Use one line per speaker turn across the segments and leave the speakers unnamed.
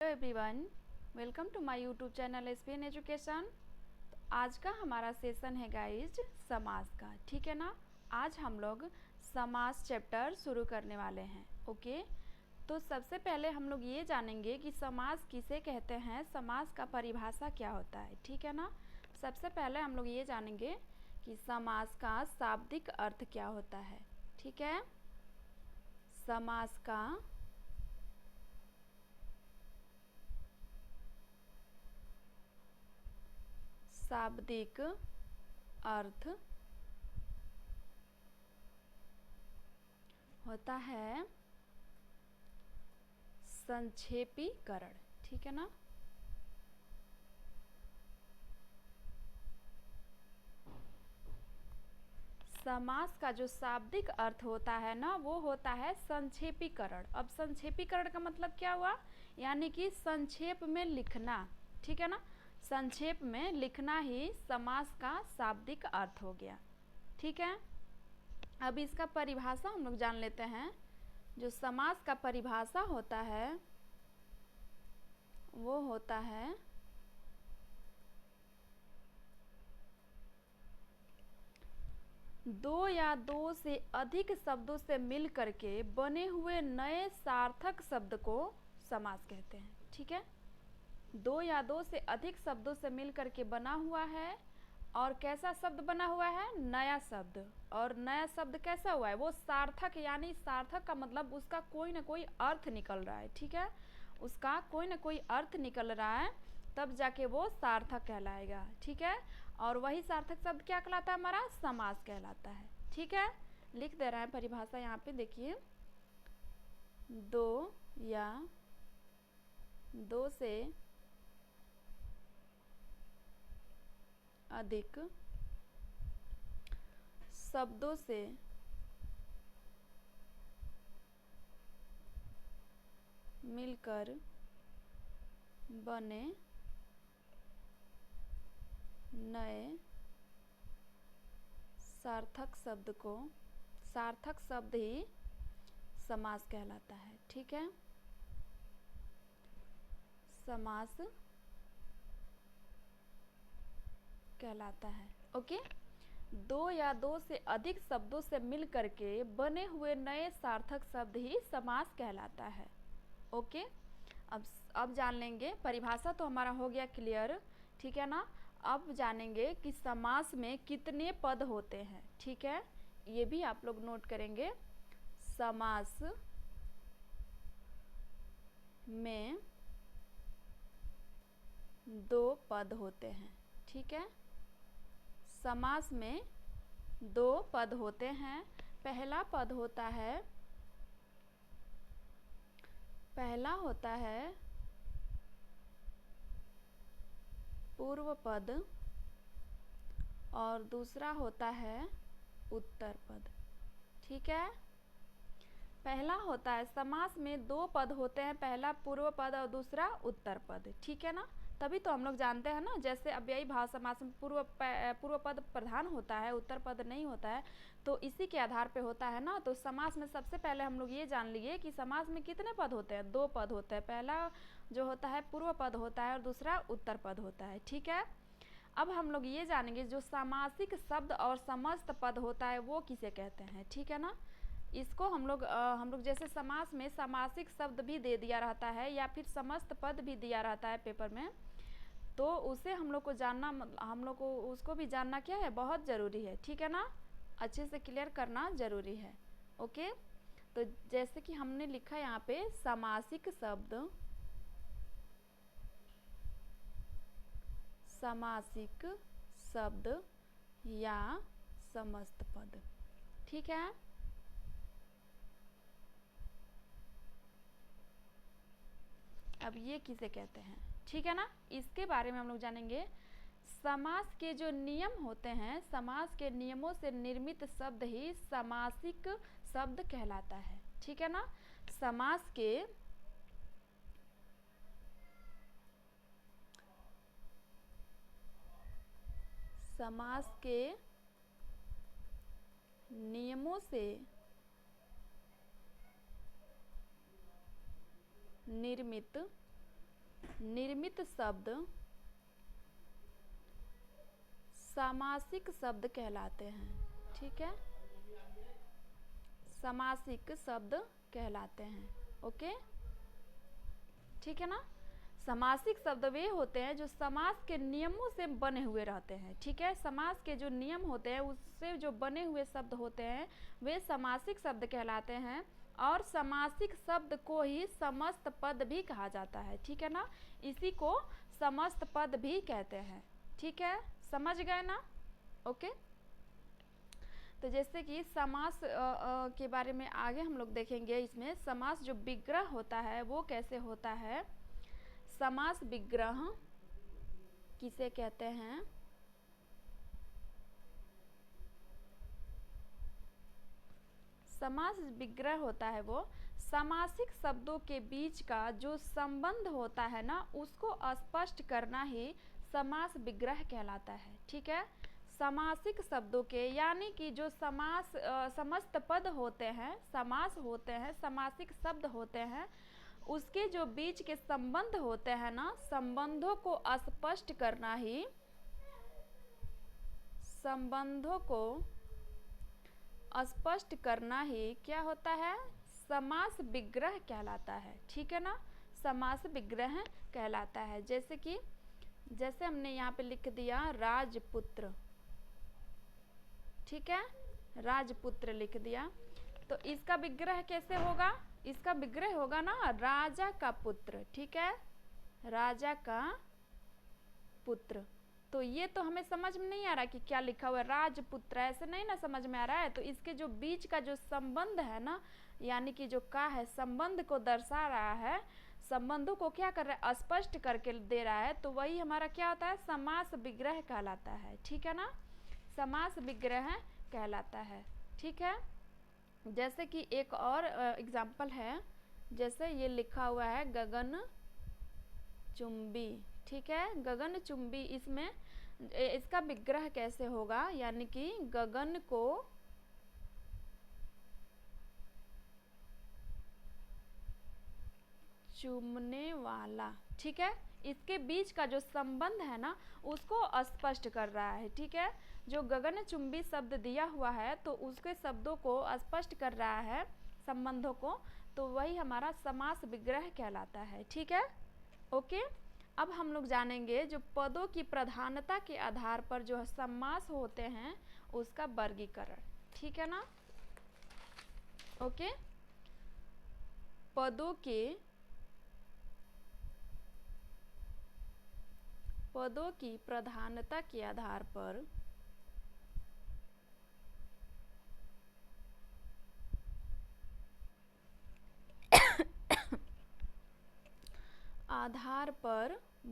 Hello everyone, welcome to my YouTube channel SPN education. तो आज का हमारा सेशन है गाइज समास का, ठीक है ना। आज हम लोग समास चैप्टर शुरू करने वाले हैं। ओके, तो सबसे पहले हम लोग ये जानेंगे कि समास किसे कहते हैं, समास का परिभाषा क्या होता है, ठीक है ना। सबसे पहले हम लोग ये जानेंगे कि समास का शाब्दिक अर्थ क्या होता है, ठीक है। समास का शाब्दिक अर्थ होता है संक्षेपीकरण, ठीक है ना। समास का जो शाब्दिक अर्थ होता है ना, वो होता है संक्षेपीकरण। अब संक्षेपीकरण का मतलब क्या हुआ, यानी कि संक्षेप में लिखना, ठीक है ना। संक्षेप में लिखना ही समास का शाब्दिक अर्थ हो गया, ठीक है। अब इसका परिभाषा हम लोग जान लेते हैं। जो समास का परिभाषा होता है वो होता है दो या दो से अधिक शब्दों से मिल करके बने हुए नए सार्थक शब्द को समास कहते हैं, ठीक है। दो या दो से अधिक शब्दों से मिल करके बना हुआ है, और कैसा शब्द बना हुआ है, नया शब्द। और नया शब्द कैसा हुआ है, वो सार्थक, यानी सार्थक का मतलब उसका कोई ना कोई अर्थ निकल रहा है, ठीक है। उसका कोई ना कोई अर्थ निकल रहा है, तब जाके वो सार्थक कहलाएगा, ठीक है। और वही सार्थक शब्द क्या कहलाता है, हमारा समास कहलाता है, ठीक है। लिख दे रहा है परिभाषा यहाँ पे, देखिए। दो या दो से अधिक शब्दों से मिलकर बने नए सार्थक शब्द को, सार्थक शब्द ही समास कहलाता है, ठीक है। समास कहलाता है, ओके। दो या दो से अधिक शब्दों से मिल करके बने हुए नए सार्थक शब्द ही समास कहलाता है, ओके। अब जान लेंगे, परिभाषा तो हमारा हो गया क्लियर, ठीक है ना। अब जानेंगे कि समास में कितने पद होते हैं, ठीक है। ये भी आप लोग नोट करेंगे। समास में दो पद होते हैं, ठीक है। समास में दो पद होते हैं। पहला पद होता है, पहला होता है पूर्व पद, और दूसरा होता है उत्तर पद, ठीक है। पहला होता है, समास में दो पद होते हैं, पहला पूर्व पद और दूसरा उत्तर पद, ठीक है ना। तभी तो हम लोग जानते हैं ना, जैसे अव्ययी भाव समास में पूर्व पद प्रधान होता है, उत्तर पद नहीं होता है, तो इसी के आधार पे होता है ना। तो समास में सबसे पहले हम लोग ये जान लिए कि समास में कितने पद होते हैं, दो पद होते हैं। पहला जो होता है पूर्व पद होता है और दूसरा उत्तर पद होता है, ठीक है। अब हम लोग ये जानेंगे जो सामासिक शब्द और समस्त पद होता है वो किसे कहते हैं, ठीक है ना। इसको हम लोग जैसे समास में सामासिक शब्द भी दे दिया रहता है या फिर समस्त पद भी दिया रहता है पेपर में, तो उसे हम लोग को जानना, हम लोग को उसको भी जानना क्या है, बहुत ज़रूरी है, ठीक है ना। अच्छे से क्लियर करना ज़रूरी है, ओके। तो जैसे कि हमने लिखा यहाँ पे सामासिक शब्द, सामासिक शब्द या समस्त पद, ठीक है। अब ये किसे कहते हैं, ठीक है ना, इसके बारे में हम लोग जानेंगे। समास के जो नियम होते हैं, समास के नियमों से निर्मित शब्द ही सामासिक शब्द कहलाता है, ठीक है ना। समास के समास के नियमों से निर्मित निर्मित शब्द समासिक शब्द कहलाते हैं। ठीक है, समासिक शब्द कहलाते हैं। ओके, ठीक है ना। समासिक शब्द वे होते हैं जो समास के नियमों से बने हुए रहते हैं। ठीक है, समास के जो नियम होते हैं उससे जो बने हुए शब्द होते हैं वे समासिक शब्द कहलाते हैं। और समासिक शब्द को ही समस्त पद भी कहा जाता है। ठीक है ना, इसी को समस्त पद भी कहते हैं। ठीक है, समझ गए ना। ओके, तो जैसे कि समास के बारे में आगे हम लोग देखेंगे। इसमें समास जो विग्रह होता है वो कैसे होता है। समास विग्रह किसे कहते हैं? समास विग्रह होता है वो समासिक शब्दों के बीच का जो संबंध होता है ना उसको स्पष्ट करना ही समास विग्रह कहलाता है। ठीक है, समासिक शब्दों के यानी कि जो समास समस्त पद होते हैं, समास होते हैं, समासिक शब्द होते हैं, उसके जो बीच के संबंध होते हैं ना, संबंधों को स्पष्ट करना ही संबंधों को स्पष्ट करना ही क्या होता है? समास विग्रह कहलाता है। ठीक है ना, समास विग्रह कहलाता है। जैसे हमने यहाँ पे लिख दिया राजपुत्र। ठीक है, राजपुत्र लिख दिया, तो इसका विग्रह कैसे होगा? इसका विग्रह होगा ना राजा का पुत्र। ठीक है, राजा का पुत्र। तो ये तो हमें समझ में नहीं आ रहा कि क्या लिखा हुआ है, राजपुत्र, ऐसे नहीं ना समझ में आ रहा है। तो इसके जो बीच का जो संबंध है ना, यानी कि जो का है संबंध को दर्शा रहा है, संबंधों को क्या कर रहा है? स्पष्ट करके दे रहा है, तो वही हमारा क्या होता है? समास विग्रह कहलाता है। ठीक है ना, समास विग्रह कहलाता है। ठीक है, जैसे कि एक और एग्जाम्पल है, जैसे ये लिखा हुआ है गगन चुंबी। ठीक है, गगन चुंबी, इसमें इसका विग्रह कैसे होगा? यानी कि गगन को चूमने वाला। ठीक है, इसके बीच का जो संबंध है ना उसको स्पष्ट कर रहा है। ठीक है, जो गगन चुंबी शब्द दिया हुआ है तो उसके शब्दों को स्पष्ट कर रहा है, संबंधों को, तो वही हमारा समास विग्रह कहलाता है। ठीक है, ओके। अब हम लोग जानेंगे जो पदों की प्रधानता के आधार पर जो समास होते हैं उसका वर्गीकरण। ठीक है ना, ओके। पदों की प्रधानता के आधार पर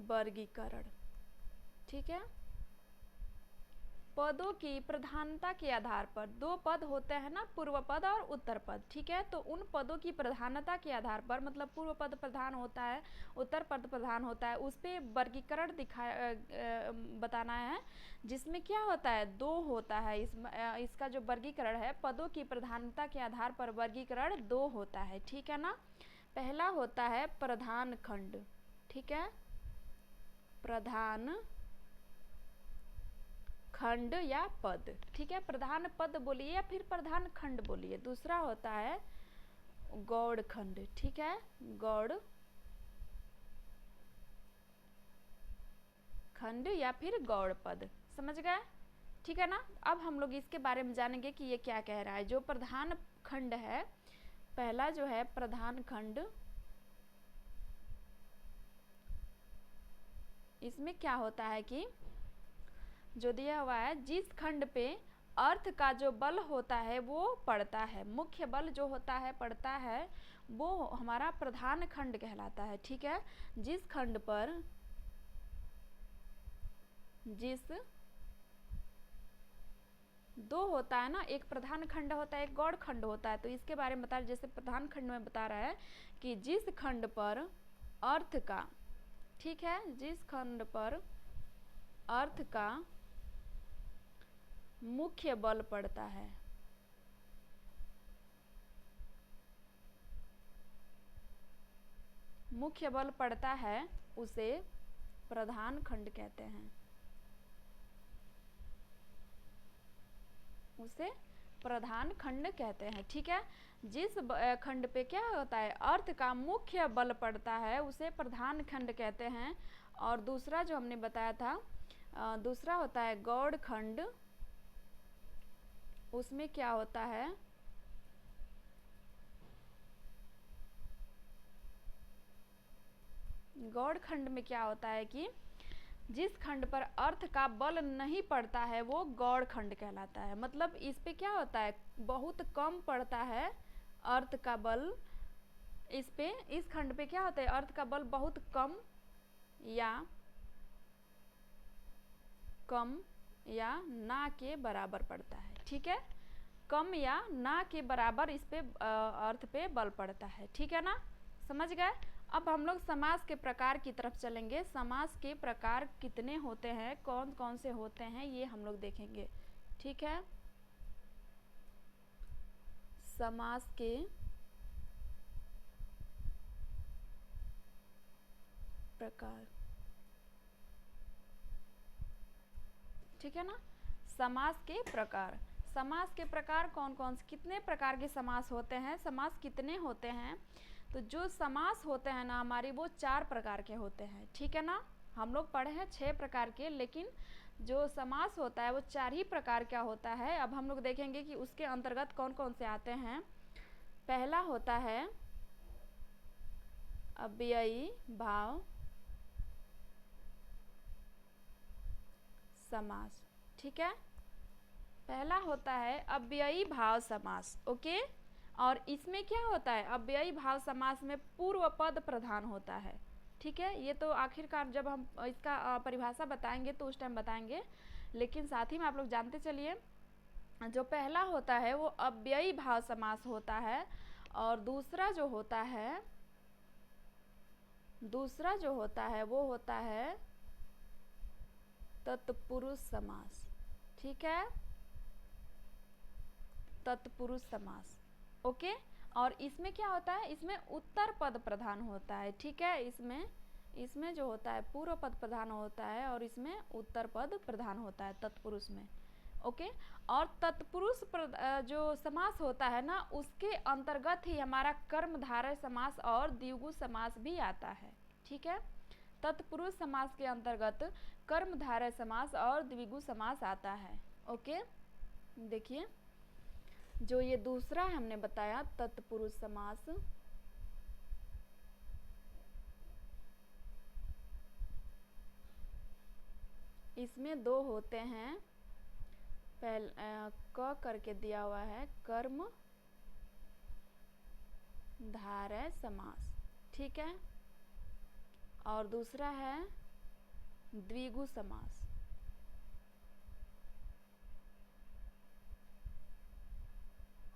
वर्गीकरण। ठीक है, पदों की प्रधानता के आधार पर दो पद होते हैं ना, पूर्व पद और उत्तर पद। ठीक है, तो उन पदों की प्रधानता के आधार पर, मतलब पूर्व पद प्रधान होता है, उत्तर पद प्रधान होता है, उस पर वर्गीकरण बताना है, जिसमें क्या होता है? दो होता है। इसका जो वर्गीकरण है पदों की प्रधानता के आधार पर वर्गीकरण दो होता है। ठीक है ना, पहला होता है प्रधान खंड। ठीक है, प्रधान खंड या पद। ठीक है, प्रधान पद बोलिए या फिर प्रधान खंड बोलिए। दूसरा होता है गौड़ खंड। ठीक है, गौड़ खंड या फिर गौड़ पद। समझ गए? ठीक है ना, अब हम लोग इसके बारे में जानेंगे कि ये क्या कह रहा है। जो प्रधान खंड है, पहला जो है प्रधान खंड, इसमें क्या होता है कि जो दिया हुआ है जिस खंड पे अर्थ का जो बल होता है वो पड़ता है, मुख्य बल जो होता है पड़ता है, वो हमारा प्रधान खंड कहलाता है। ठीक है, जिस खंड पर दो होता है ना, एक प्रधान खंड होता है, एक गौड़ खंड होता है। तो इसके बारे में बता रहे, जैसे प्रधान खंड में बता रहा है कि जिस खंड पर अर्थ का, ठीक है, जिस खंड पर अर्थ का मुख्य बल पड़ता है, मुख्य बल पड़ता है उसे प्रधान खंड कहते हैं, उसे प्रधान खंड कहते हैं। ठीक है, जिस खंड पे क्या होता है, अर्थ का मुख्य बल पड़ता है उसे प्रधान खंड कहते हैं। और दूसरा जो हमने बताया था, दूसरा होता है गौड़ खंड, उसमें क्या होता है, गौड़ खंड में क्या होता है कि जिस खंड पर अर्थ का बल नहीं पड़ता है वो गौड़ खंड कहलाता है। मतलब इस पे क्या होता है, बहुत कम पड़ता है अर्थ का बल, इस पे, इस खंड पे क्या होता है, अर्थ का बल बहुत कम या ना के बराबर पड़ता है। ठीक है, कम या ना के बराबर इस पे अर्थ पे बल पड़ता है। ठीक है ना, समझ गए। अब हम लोग समास के प्रकार की तरफ चलेंगे। समास के प्रकार कितने होते हैं, कौन कौन से होते हैं, ये हम लोग देखेंगे। ठीक है, समास के प्रकार, ठीक है ना, समास के प्रकार। समास के प्रकार कौन कौन से, कितने प्रकार के समास होते हैं, समास कितने होते हैं, तो जो समास होते हैं ना हमारी, वो 4 प्रकार के होते हैं। ठीक है ना, हम लोग पढ़े हैं 6 प्रकार के, लेकिन जो समास होता है वो 4 ही प्रकार का होता है। अब हम लोग देखेंगे कि उसके अंतर्गत कौन कौन से आते हैं। पहला होता है अव्ययी भाव समास। ठीक है, पहला होता है अव्ययी भाव समास। ओके, और इसमें क्या होता है, अव्ययी भाव समास में पूर्व पद प्रधान होता है। ठीक है, ये तो आखिरकार जब हम इसका परिभाषा बताएंगे तो उस टाइम बताएंगे, लेकिन साथ ही में आप लोग जानते चलिए, जो पहला होता है वो अव्ययी भाव समास होता है, और दूसरा जो होता है वो होता है तत्पुरुष समास। ठीक है, तत्पुरुष समास। ओके, और इसमें क्या होता है, इसमें उत्तर पद प्रधान होता है। ठीक है, इसमें जो होता है पूर्व पद प्रधान होता है और इसमें उत्तर पद प्रधान होता है तत्पुरुष में। ओके, और तत्पुरुष जो समास होता है ना, उसके अंतर्गत ही हमारा कर्मधारय समास और द्विगु समास भी आता है। ठीक है, तत्पुरुष समास के अंतर्गत कर्मधारय समास और द्विगु समास आता है। ओके, देखिए जो ये दूसरा हमने बताया तत्पुरुष समास, इसमें 2 होते हैं, क करके दिया हुआ है, कर्म धारय समास। ठीक है, और दूसरा है द्विगु समास।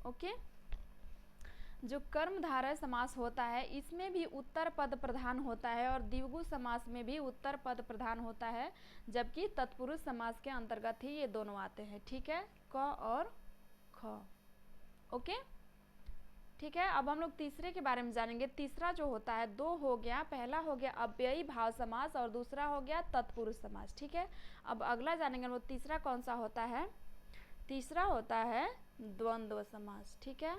ओके, जो कर्मधारय समास होता है इसमें भी उत्तर पद प्रधान होता है और द्विगु समास में भी उत्तर पद प्रधान होता है, जबकि तत्पुरुष समास के अंतर्गत ही ये दोनों आते हैं। ठीक है, क और ख। ओके, ठीक है, अब हम लोग तीसरे के बारे में जानेंगे। तीसरा जो होता है, 2 हो गया, पहला हो गया अव्ययी भाव समास और दूसरा हो गया तत्पुरुष समास। ठीक है, अब अगला जानेंगे वो तीसरा कौन सा होता है, तीसरा होता है द्वंद्व समास। ठीक है,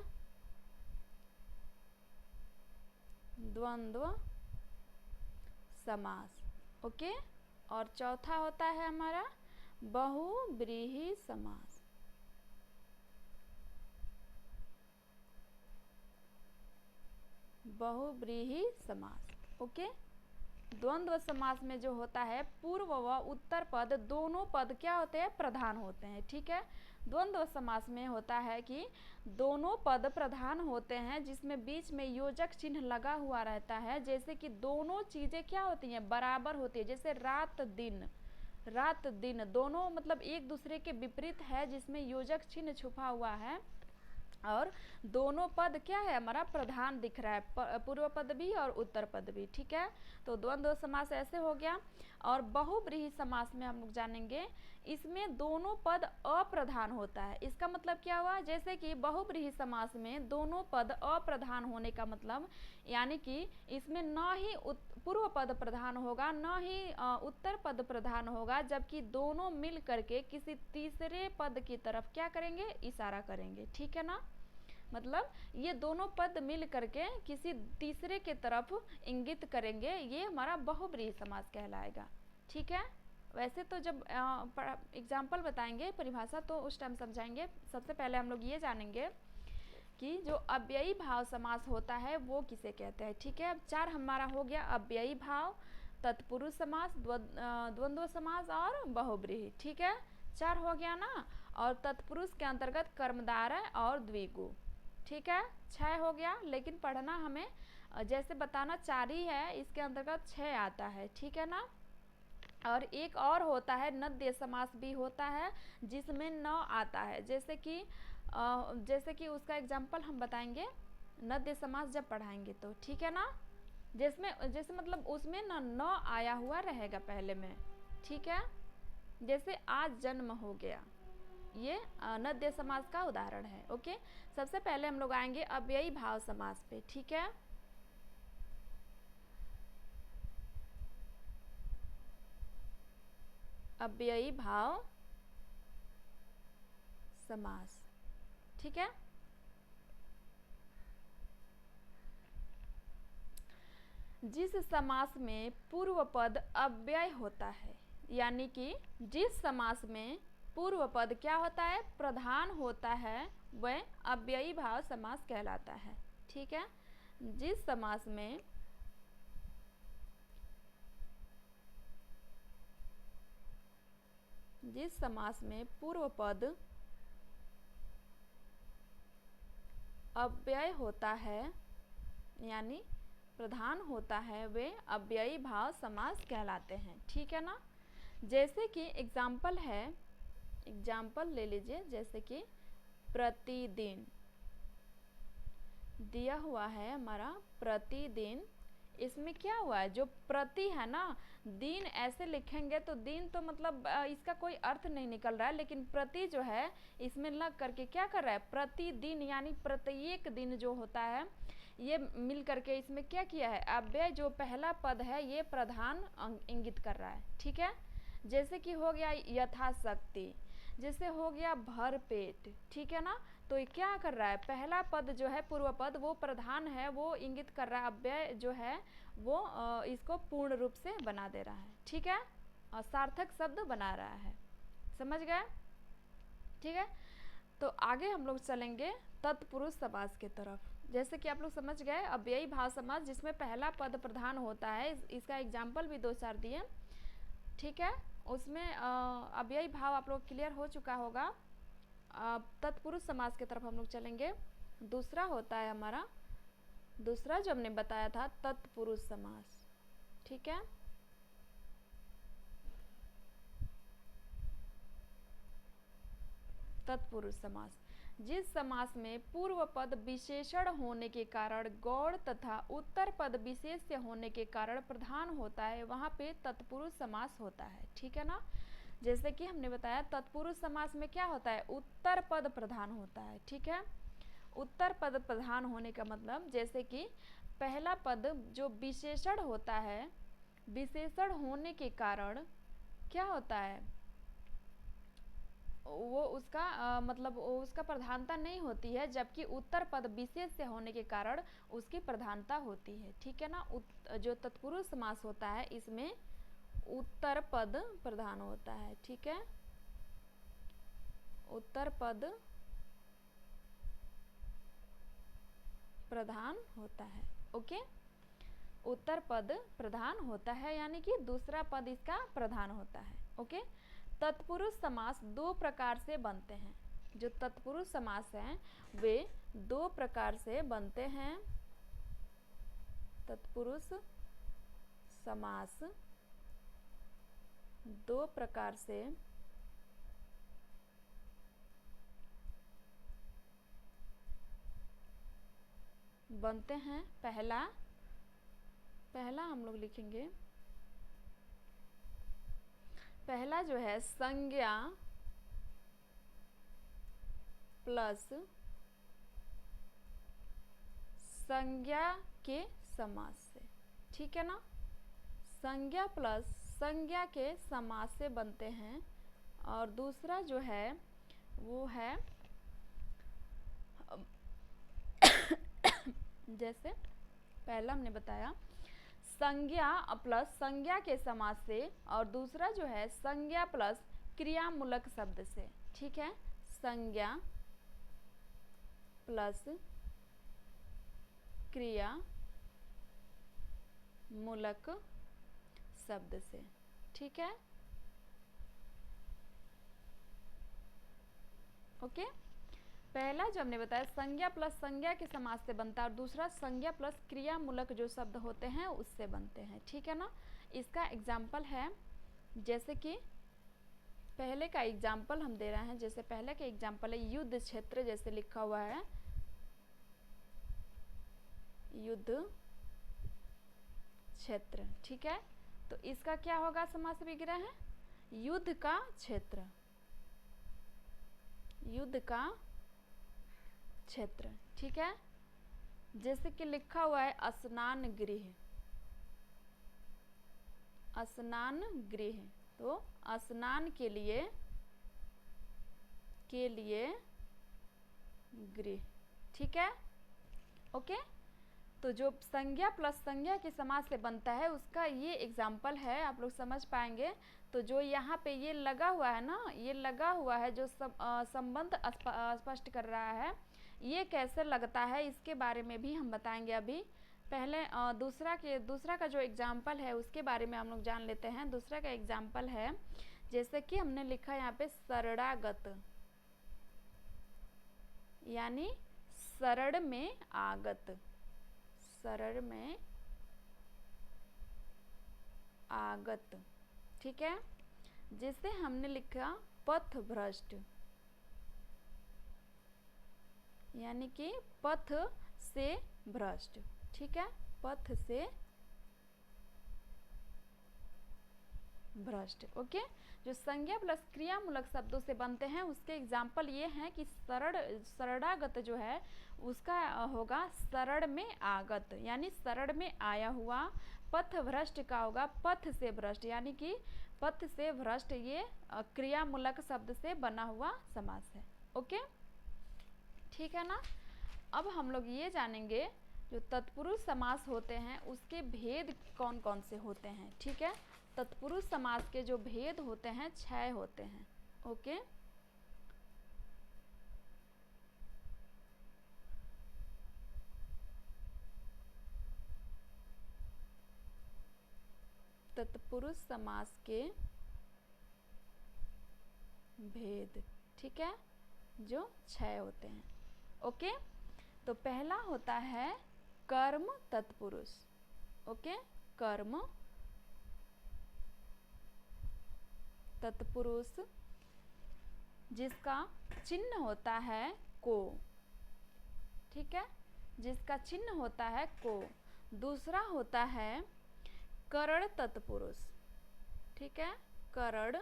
द्वंद्व समास। ओके, और चौथा होता है हमारा बहुव्रीहि समास। बहुव्रीहि समास। ओके, द्वंद्व समास में जो होता है पूर्व व उत्तर पद दोनों पद क्या होते हैं, प्रधान होते हैं। ठीक है, द्वंद्व समास में होता है कि दोनों पद प्रधान होते हैं, जिसमें बीच में योजक चिन्ह लगा हुआ रहता है, जैसे कि दोनों चीजें क्या होती हैं, बराबर होती है। जैसे रात दिन दोनों मतलब एक दूसरे के विपरीत है, जिसमें योजक चिन्ह छुपा हुआ है, और दोनों पद क्या है हमारा प्रधान दिख रहा है, पूर्व पद भी और उत्तर पद भी। ठीक है, तो द्वंद्व समास ऐसे हो गया। और बहुव्रीहि समास में हम लोग जानेंगे, इसमें दोनों पद अप्रधान होता है। इसका मतलब क्या हुआ, जैसे कि बहुव्रीहि समास में दोनों पद अप्रधान होने का मतलब यानी कि इसमें न ही पूर्व पद प्रधान होगा न ही उत्तर पद प्रधान होगा, जबकि दोनों मिल करके किसी तीसरे पद की तरफ क्या करेंगे, इशारा करेंगे। ठीक है ना, मतलब ये दोनों पद मिल करके किसी तीसरे के तरफ इंगित करेंगे, ये हमारा बहुब्रीहि समास कहलाएगा। ठीक है, वैसे तो जब एग्जाम्पल बताएंगे परिभाषा तो उस टाइम समझाएंगे। सबसे पहले हम लोग ये जानेंगे कि जो अव्ययी भाव समास होता है वो किसे कहते हैं। ठीक है, अब 4 हमारा हो गया, अव्ययी भाव, तत्पुरुष समास, द्वंद्व समास और बहुब्रीहि। ठीक है, 4 हो गया ना, और तत्पुरुष के अंतर्गत कर्मधारय और द्विगु। ठीक है, 6 हो गया, लेकिन पढ़ना हमें जैसे बताना 4 ही है, इसके अंतर्गत 6 आता है। ठीक है ना, और एक और होता है नद्य समास भी होता है जिसमें न आता है, जैसे कि उसका एग्जाम्पल हम बताएंगे नद्य समास जब पढ़ाएंगे तो। ठीक है ना, जैसे मतलब उसमें न आया हुआ रहेगा पहले में। ठीक है, जैसे आज जन्म हो गया, ये नद्य समास का उदाहरण है। ओके, सबसे पहले हम लोग आएंगे अव्ययी भाव समास पे। ठीक है, अव्ययी भाव समास। ठीक है, जिस समास में पूर्व पद अव्यय होता है, यानी कि जिस समास में पूर्व पद क्या होता है, प्रधान होता है, वह अव्ययी भाव समास कहलाता है। ठीक है, जिस समास में पूर्व पद अव्यय होता है यानी प्रधान होता है, वे अव्ययी भाव समास कहलाते हैं। ठीक है ना, जैसे कि एग्जाम्पल ले लीजिए, जैसे कि प्रतिदिन दिया हुआ है हमारा, प्रतिदिन, इसमें क्या हुआ है, जो प्रति है ना, दिन ऐसे लिखेंगे तो दिन तो मतलब इसका कोई अर्थ नहीं निकल रहा है, लेकिन प्रति जो है इसमें लग करके क्या कर रहा है, प्रतिदिन यानी प्रत्येक दिन जो होता है, ये मिल करके इसमें क्या किया है, अव्यय जो पहला पद है ये प्रधान इंगित कर रहा है। ठीक है, जैसे कि हो गया यथाशक्ति, जैसे हो गया भर पेट। ठीक है ना, तो ये क्या कर रहा है, पहला पद जो है पूर्व पद वो प्रधान है, वो इंगित कर रहा है, अव्यय जो है वो इसको पूर्ण रूप से बना दे रहा है। ठीक है, और सार्थक शब्द बना रहा है। समझ गए? ठीक है, तो आगे हम लोग चलेंगे तत्पुरुष समास की तरफ। जैसे कि आप लोग समझ गए अव्ययी भाव समास जिसमें पहला पद प्रधान होता है, इसका एग्जाम्पल भी 2-4 दिए। ठीक है, उसमें अव्ययी भाव आप लोग क्लियर हो चुका होगा। तत्पुरुष समास की तरफ हम लोग चलेंगे। दूसरा होता है हमारा, दूसरा जो हमने बताया था तत्पुरुष समास। ठीक है, तत्पुरुष समास, जिस समास में पूर्व पद विशेषण होने के कारण गौड़ तथा उत्तर पद विशेष्य होने के कारण प्रधान होता है, वहाँ पे तत्पुरुष समास होता है। ठीक है ना, जैसे कि हमने बताया तत्पुरुष समास में क्या होता है, उत्तर पद प्रधान होता है। ठीक है, उत्तर पद प्रधान होने का मतलब जैसे कि पहला पद जो विशेषण होता है, विशेषण होने के कारण क्या होता है, वो उसका मतलब उसका प्रधानता नहीं होती है, जबकि उत्तर पद विशेष से होने के कारण उसकी प्रधानता होती है। ठीक है ना, जो तत्पुरुष समास होता है इसमें उत्तर पद प्रधान होता है। ठीक है, उत्तर पद प्रधान होता है। ओके, उत्तर पद प्रधान होता है यानी कि दूसरा पद इसका प्रधान होता है। ओके, तत्पुरुष समास 2 प्रकार से बनते हैं। जो तत्पुरुष समास हैं वे 2 प्रकार से बनते हैं। तत्पुरुष समास 2 प्रकार से बनते हैं। पहला हम लोग लिखेंगे, पहला जो है संज्ञा प्लस संज्ञा के समास से, ठीक है ना। संज्ञा प्लस संज्ञा के समास से बनते हैं। और दूसरा जो है वो है जैसे पहला हमने बताया संज्ञा प्लस संज्ञा के समास से, और दूसरा जो है संज्ञा प्लस क्रियामूलक शब्द से, ठीक है। संज्ञा प्लस क्रिया मूलक शब्द से, ठीक है। ओके, पहला जो हमने बताया संज्ञा प्लस संज्ञा के समास से बनता है, और दूसरा संज्ञा प्लस क्रिया मूलक जो शब्द होते हैं उससे बनते हैं, ठीक है ना। इसका एग्जाम्पल है, जैसे कि पहले का एग्जाम्पल हम दे रहे हैं। जैसे पहले का एग्जाम्पल है युद्ध क्षेत्र, जैसे लिखा हुआ है युद्ध क्षेत्र, ठीक है। तो इसका क्या होगा समास विग्रह है युद्ध का क्षेत्र, युद्ध का क्षेत्र, ठीक है। जैसे कि लिखा हुआ है स्नान गृह, स्नान गृह, तो स्नान के लिए गृह, ठीक है। ओके, तो जो संज्ञा प्लस संज्ञा के समास से बनता है उसका ये एग्जाम्पल है, आप लोग समझ पाएंगे। तो जो यहाँ पे ये लगा हुआ है ना, ये लगा हुआ है जो संबंध स्पष्ट कर रहा है, ये कैसे लगता है इसके बारे में भी हम बताएंगे अभी। पहले दूसरा का जो एग्जाम्पल है उसके बारे में हम लोग जान लेते हैं। दूसरा का एग्जाम्पल है जैसे कि हमने लिखा यहाँ पे शरणागत, यानी शरण में आगत, शरण में आगत, ठीक है। जिसे हमने लिखा पथ भ्रष्ट, यानी कि पथ से भ्रष्ट, ठीक है, पथ से भ्रष्ट। ओके, जो संज्ञा प्लस क्रियामूलक शब्दों से बनते हैं उसके एग्जाम्पल ये हैं कि शरणागत जो है उसका होगा शरण में आगत, यानी शरण में आया हुआ। पथ भ्रष्ट का होगा पथ से भ्रष्ट, यानी कि पथ से भ्रष्ट, ये क्रियामूलक शब्द से बना हुआ समास है। ओके, ठीक है ना। अब हम लोग ये जानेंगे जो तत्पुरुष समास होते हैं उसके भेद कौन कौन से होते हैं, ठीक है। तत्पुरुष समास के जो भेद होते हैं 6 होते हैं। ओके, तत्पुरुष समास के भेद, ठीक है, जो 6 होते हैं। ओके, तो पहला होता है कर्म तत्पुरुष। ओके, कर्म तत्पुरुष जिसका चिन्ह होता है को, ठीक है, जिसका चिन्ह होता है को। दूसरा होता है करण तत्पुरुष, ठीक है, करण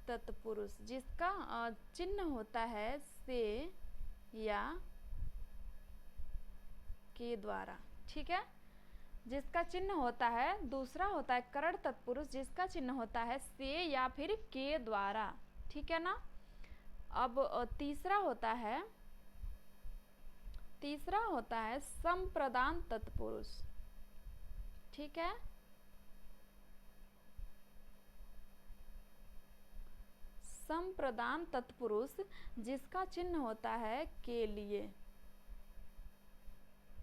तत्पुरुष जिसका चिन्ह होता है से या के द्वारा, ठीक है, जिसका चिन्ह होता है। दूसरा होता है करण तत्पुरुष जिसका चिन्ह होता है से या फिर के द्वारा, ठीक है ना। अब तीसरा होता है संप्रदान तत्पुरुष, ठीक है, संप्रदान तत्पुरुष जिसका चिन्ह होता है के लिए,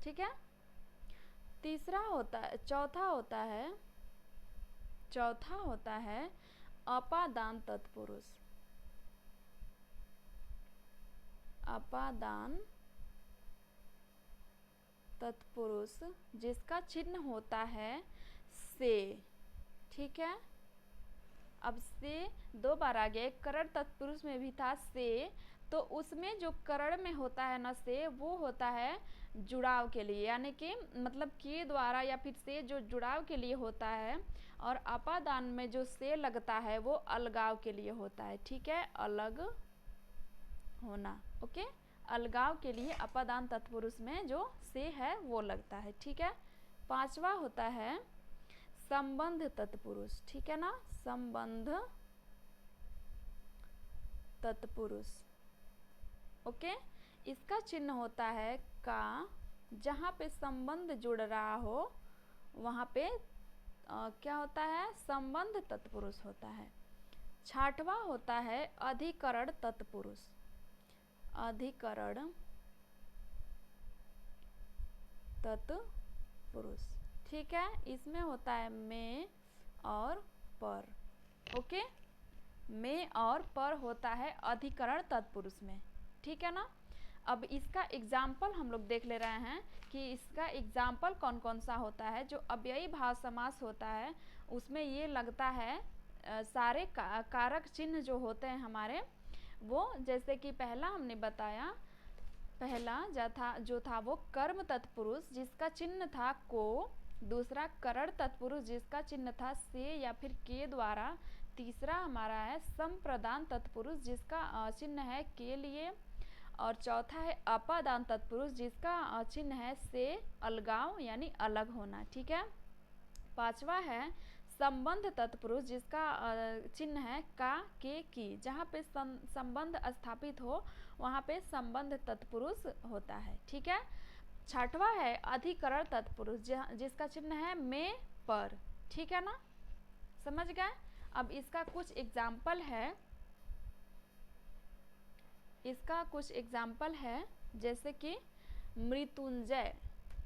ठीक है। चौथा होता है अपादान तत्पुरुष, अपादान तत्पुरुष जिसका चिन्ह होता है से, ठीक है। अब से 2 बार आ गया, करण तत्पुरुष में भी था से, तो उसमें जो करण में होता है ना से, वो होता है जुड़ाव के लिए, यानी कि मतलब के द्वारा या फिर से जो जुड़ाव के लिए होता है। और अपादान में जो से लगता है वो अलगाव के लिए होता है, ठीक है, अलग होना। ओके, अलगाव के लिए अपादान तत्पुरुष में जो से है वो लगता है, ठीक है। पांचवा होता है संबंध तत्पुरुष, ठीक है ना, संबंध तत्पुरुष। ओके, इसका चिन्ह होता है का, जहाँ पे संबंध जुड़ रहा हो वहाँ पे क्या होता है, संबंध तत्पुरुष होता है। छठवां होता है अधिकरण तत्पुरुष, अधिकरण तत्पुरुष, ठीक है। इसमें होता है में और पर। ओके, में और पर होता है अधिकरण तत्पुरुष में, ठीक है ना। अब इसका एग्जाम्पल हम लोग देख ले रहे हैं कि इसका एग्जाम्पल कौन कौन सा होता है। जो अव्ययी भाव समास होता है उसमें ये लगता है सारे कारक चिन्ह जो होते हैं हमारे वो, जैसे कि पहला हमने बताया, पहला जो था वो कर्म तत्पुरुष जिसका चिन्ह था को, दूसरा करण तत्पुरुष जिसका चिन्ह था से या फिर के द्वारा, तीसरा हमारा है संप्रदान तत्पुरुष जिसका चिन्ह है के लिए, और चौथा है अपादान तत्पुरुष जिसका चिन्ह है से अलगाव यानी अलग होना, ठीक है। पांचवा है संबंध तत्पुरुष जिसका चिन्ह है का के की, जहाँ पे संबंध स्थापित हो वहाँ पे संबंध तत्पुरुष होता है, ठीक है। छठवा है अधिकरण तत्पुरुष जिसका चिन्ह है में पर, ठीक है ना, समझ गए। अब इसका कुछ एग्जाम्पल है, इसका कुछ एग्जाम्पल है जैसे कि मृत्युंजय,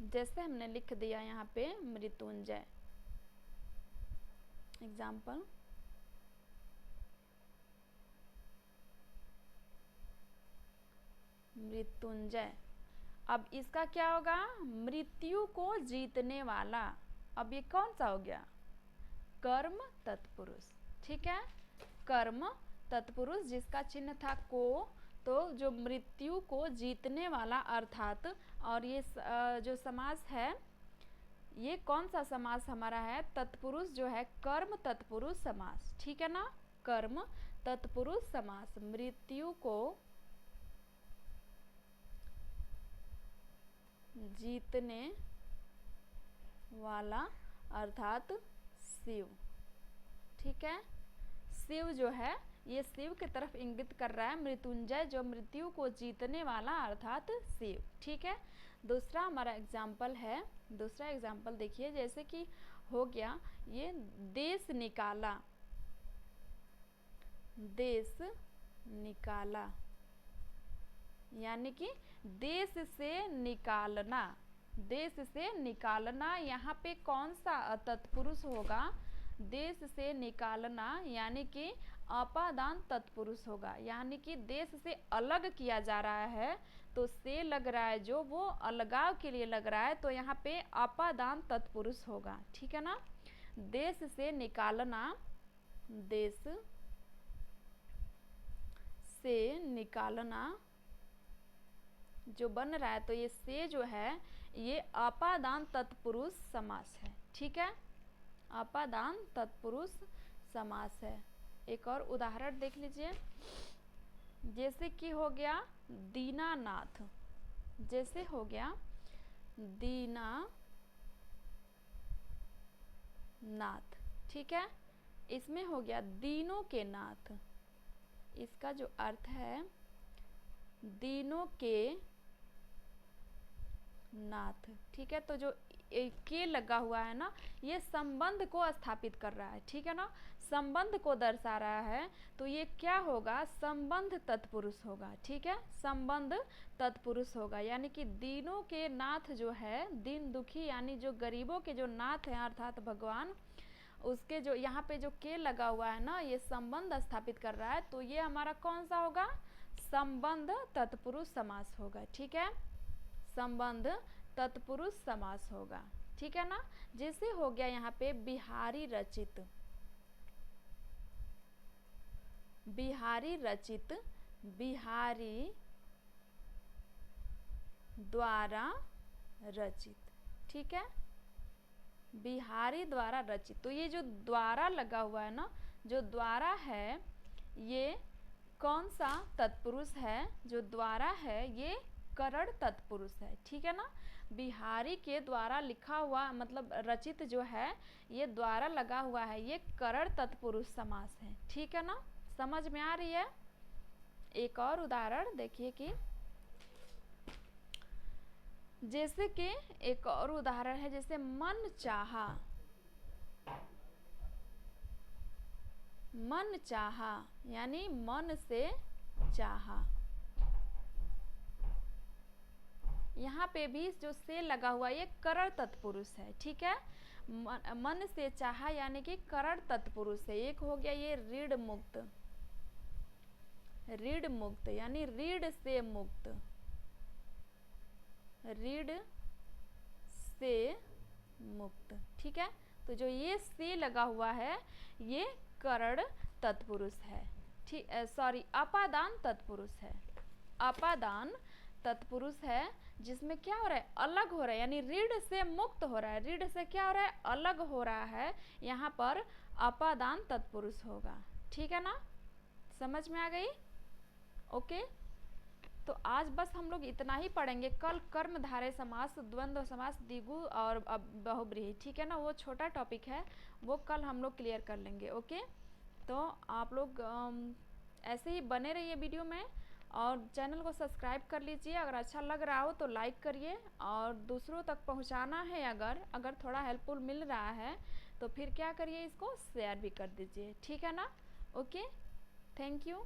जैसे हमने लिख दिया यहाँ पे मृत्युंजय एग्जाम्पल, मृत्युंजय। अब इसका क्या होगा, मृत्यु को जीतने वाला। अब ये कौन सा हो गया, कर्म तत्पुरुष, ठीक है, कर्म तत्पुरुष जिसका चिन्ह था को, तो जो मृत्यु को जीतने वाला अर्थात, और ये जो समास है ये कौन सा समास हमारा है, तत्पुरुष जो है कर्म तत्पुरुष समास, ठीक है ना, कर्म तत्पुरुष समास। मृत्यु को जीतने वाला अर्थात शिव, ठीक है। शिव जो है ये शिव की तरफ इंगित कर रहा है, मृत्युंजय जो मृत्यु को जीतने वाला अर्थात शिव, ठीक है। दूसरा हमारा एग्जाम्पल है, दूसरा एग्जाम्पल देखिए, जैसे कि हो गया ये देश निकाला, देश निकाला यानी कि देश से निकालना, देश से निकालना, यहाँ पे कौन सा तत्पुरुष होगा, देश से निकालना यानी कि अपादान तत्पुरुष होगा, यानी कि देश से अलग किया जा रहा है तो से लग रहा है जो वो अलगाव के लिए लग रहा है, तो यहाँ पे अपादान तत्पुरुष होगा, ठीक है ना। देश से निकालना, देश से निकालना जो बन रहा है तो ये से जो है ये अपादान तत्पुरुष समास है, ठीक है, अपादान तत्पुरुष समास है। एक और उदाहरण देख लीजिए, जैसे कि हो गया दीनानाथ, जैसे हो गया दीनानाथ, ठीक है। इसमें हो गया दीनों के नाथ, इसका जो अर्थ है दीनों के नाथ, ठीक है। तो जो के लगा हुआ है ना ये संबंध को स्थापित कर रहा है, ठीक है ना, संबंध को दर्शा रहा है, तो ये क्या होगा, संबंध तत्पुरुष होगा, ठीक है, संबंध तत्पुरुष होगा। यानी कि दीनों के नाथ जो है, दीन दुखी यानी जो गरीबों के जो नाथ हैं अर्थात भगवान, उसके जो यहाँ पे जो के लगा हुआ है ना ये संबंध स्थापित कर रहा है, तो ये हमारा कौन सा होगा, संबंध तत्पुरुष समास होगा, ठीक है, संबंध तत्पुरुष समास होगा, ठीक है ना। जैसे हो गया यहाँ पे बिहारी रचित, बिहारी रचित, बिहारी द्वारा रचित, ठीक है, बिहारी द्वारा रचित। तो ये जो द्वारा लगा हुआ है ना, जो द्वारा है ये कौन सा तत्पुरुष है जो द्वारा है, ये करण तत्पुरुष है। ठीक है ना, बिहारी के द्वारा लिखा हुआ मतलब रचित जो है ये द्वारा लगा हुआ है, ये करण तत्पुरुष समास है। ठीक है ना, समझ में आ रही है। एक और उदाहरण देखिए कि जैसे कि एक और उदाहरण है, जैसे मन चाहा, मन चाहा यानी मन से चाहा। यहाँ पे भी जो से लगा हुआ ये करण तत्पुरुष है। ठीक है, मन से चाहा यानी कि करण तत्पुरुष है। एक हो गया ये रीढ़ मुक्त, रीढ़ मुक्त यानी रीढ़ से मुक्त, रीढ़ से मुक्त। ठीक है, तो जो ये से लगा हुआ है ये करण तत्पुरुष है। ठीक, सॉरी अपादान तत्पुरुष है, अपादान तत्पुरुष है, जिसमें क्या हो रहा है, अलग हो रहा है, यानी रीढ़ से मुक्त हो रहा है, रीढ़ से क्या हो रहा है, अलग हो रहा है, यहाँ पर अपादान तत्पुरुष होगा। ठीक है ना, समझ में आ गई। ओके, तो आज बस हम लोग इतना ही पढ़ेंगे। कल कर्मधारय समास, द्वंद्व समास, द्विगु और बहुब्रीहि, ठीक है ना, वो छोटा टॉपिक है, वो कल हम लोग क्लियर कर लेंगे। ओके, तो आप लोग ऐसे ही बने रहिए वीडियो में और चैनल को सब्सक्राइब कर लीजिए। अगर अच्छा लग रहा हो तो लाइक करिए और दूसरों तक पहुंचाना है, अगर थोड़ा हेल्पफुल मिल रहा है तो फिर क्या करिए, इसको शेयर भी कर दीजिए। ठीक है ना, ओके, थैंक यू।